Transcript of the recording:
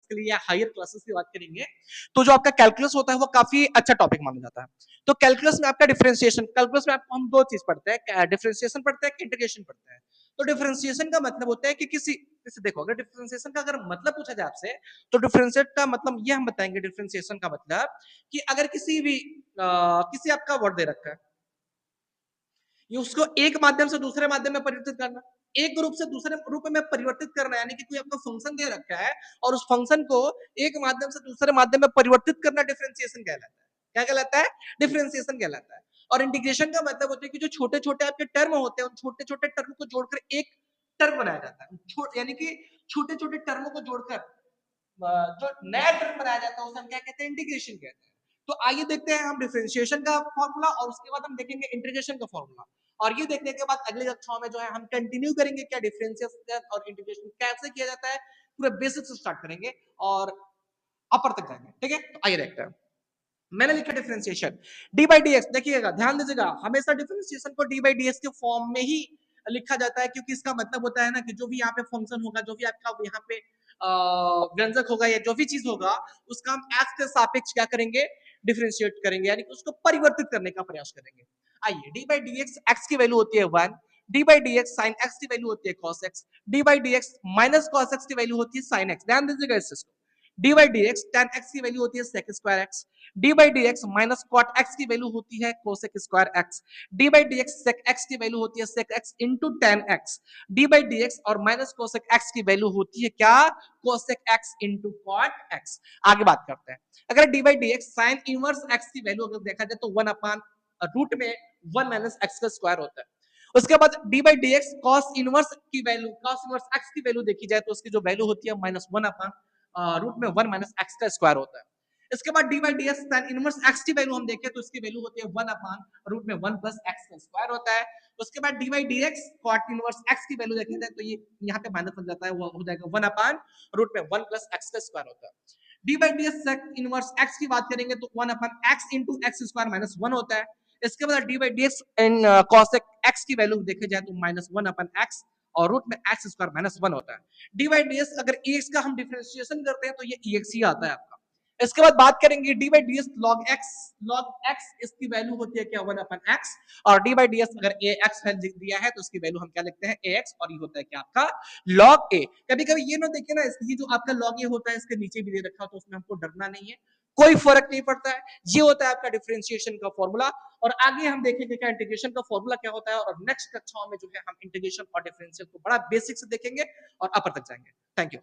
के लिए या हायर क्लासेस की बात करेंगे तो जो आपका कैलकुलस होता है वो काफी अच्छा टॉपिक माना जाता है। तो कैलकुलस में आपका डिफरेंशिएशन, कैलकुलस में हम दो चीज पढ़ते हैं, डिफरेंशिएशन पढ़ते हैं, इंटीग्रेशन पढ़ते हैं। तो डिफरेंशिएशन का मतलब होता है कि किसी देखो, अगर डिफरेंशिएशन का अगर मतलब पूछा जाए आपसे तो डिफरेंशिएट का मतलब ये हम बताएंगे, डिफरेंशिएशन का मतलब कि अगर किसी भी किसी आपका वर्ड दे रखा है, ये उसको एक माध्यम से दूसरे माध्यम में परिवर्तित करना, एक रूप से दूसरे रूप में परिवर्तित करना, यानी कि कोई आपका फंक्शन दे रखा है और उस फंक्शन को एक माध्यम से दूसरे माध्यम में परिवर्तित करना डिफरेंशिएशन कहलाता है। क्या कहलाता है? डिफरेंशिएशन कहलाता है। और इंटीग्रेशन का मतलब होता है कि जो छोटे छोटे आपके टर्म होते हैं उन छोटे छोटे टर्म को जोड़कर एक टर्म बनाया जाता है, यानी कि छोटे छोटे टर्मों को जोड़कर जो नया टर्म बनाया जाता है उसे हम क्या कहते हैं? इंटीग्रेशन कहते हैं। तो आइए देखते हैं हम डिफरेंशिएशन का फॉर्मूला और उसके बाद हम देखेंगे इंटीग्रेशन का फॉर्मूला। और ये देखने के बाद अगली कक्षाओं में जो है हम कंटिन्यू करेंगे क्या डिफरेंशिएशन और इंटीग्रेशन कैसे किया जाता है, पूरे बेसिक से स्टार्ट करेंगे और अपर तक जाएंगे। ठीक है, तो आइए देखते हैं। मैंने लिखा differentiation D by D x. देखिएगा, ध्यान दीजिएगा, हमेशा डिफरेंशिएशन को डी बाई डी एक्स के फॉर्म में ही लिखा जाता है, क्योंकि इसका मतलब होता है ना कि जो भी यहाँ पे फंक्शन होगा, जो भी आपका यहाँ पे व्यंजक होगा या जो भी चीज होगा उसका हम एक्स के सापेक्ष क्या करेंगे? डिफरेंशिएट करेंगे, यानी कि उसको परिवर्तित करने का प्रयास करेंगे। आइए, D by D x, x की वैल्यू होती है 1, D by D x sine x की वैल्यू होती है cos x, D by D x minus cos x की वैल्यू होती है sin x। ध्यान दीजिएगा इस चीज को। D by D x tan x की वैल्यू होती है sec square x, D by D x minus cot x की वैल्यू होती है cosec square x, D by D x sec x की वैल्यू होती है sec x into tan x, D by D x और minus cosec x की value होती है क्या? cosec x into cot x। आगे बात करते हैं, अगर D by D x sine inverse x की वैल्यू अगर देखा जाए तो 1 अपान रूट में 1 माइनस एक्स का स्क्वायर होता है। उसके बाद d by D x cos inverse की वैल्यू, कॉस इनवर्स एक्स की वैल्यू देखी जाए तो उसकी जो वैल्यू होती है माइनस 1 अपान रूट में 1 माइनस एक्स का स्क्वायर होता है। इसके बाद d by D x tan inverse x की वैल्यू हम देखें तो इसकी वैल्यू होती है 1 अपान रूट में 1 प्लस एक्स का स्क्वायर होता है। उसके बाद d by D x cot inverse x की वैल्यू देखी जाए तो ये यहाँ पे माइनस लग जाता है, वो हो जाएगा 1 अपान रूट में 1 प्लस एक्स का स्क्वायर होता है। D by D x sec inverse x की बात करेंगे तो 1 upon x into x square minus 1 होता है। इसके बाद डी बाई डी एक्स इन कॉसेक एक्स की वैल्यू देखी जाए तो माइनस 1 अपन एक्स और रूट में एक्स स्क्वायर माइनस 1 होता है। डी बाई डी एक्स अगर एक्स का हम डिफरेंशिएशन करते हैं तो ये एक्स ही आता है आपका। इसके बाद बात करेंगे D by D x log x, log x इसकी वैल्यू होती है क्या? 1 अपन एक्स। और डी बाई डी एक्स अगर ए एक्स दिया है तो इसकी वैल्यू हम क्या लिखते हैं? ए एक्स, और ये होता है क्या आपका? लॉग ए। कभी कभी ये ना देखिए ना, ये जो आपका लॉग ए होता है इसके नीचे भी दे रखा हो तो उसमें हमको डरना नहीं है, कोई फर्क नहीं पड़ता है। ये होता है आपका डिफरेंशिएशन का फॉर्मूला। और आगे हम देखेंगे क्या इंटीग्रेशन का फॉर्मूला क्या होता है, और नेक्स्ट कक्षाओं में जो है हम इंटीग्रेशन और डिफरेंशियल को बड़ा बेसिक से देखेंगे और अपर तक जाएंगे। Thank you.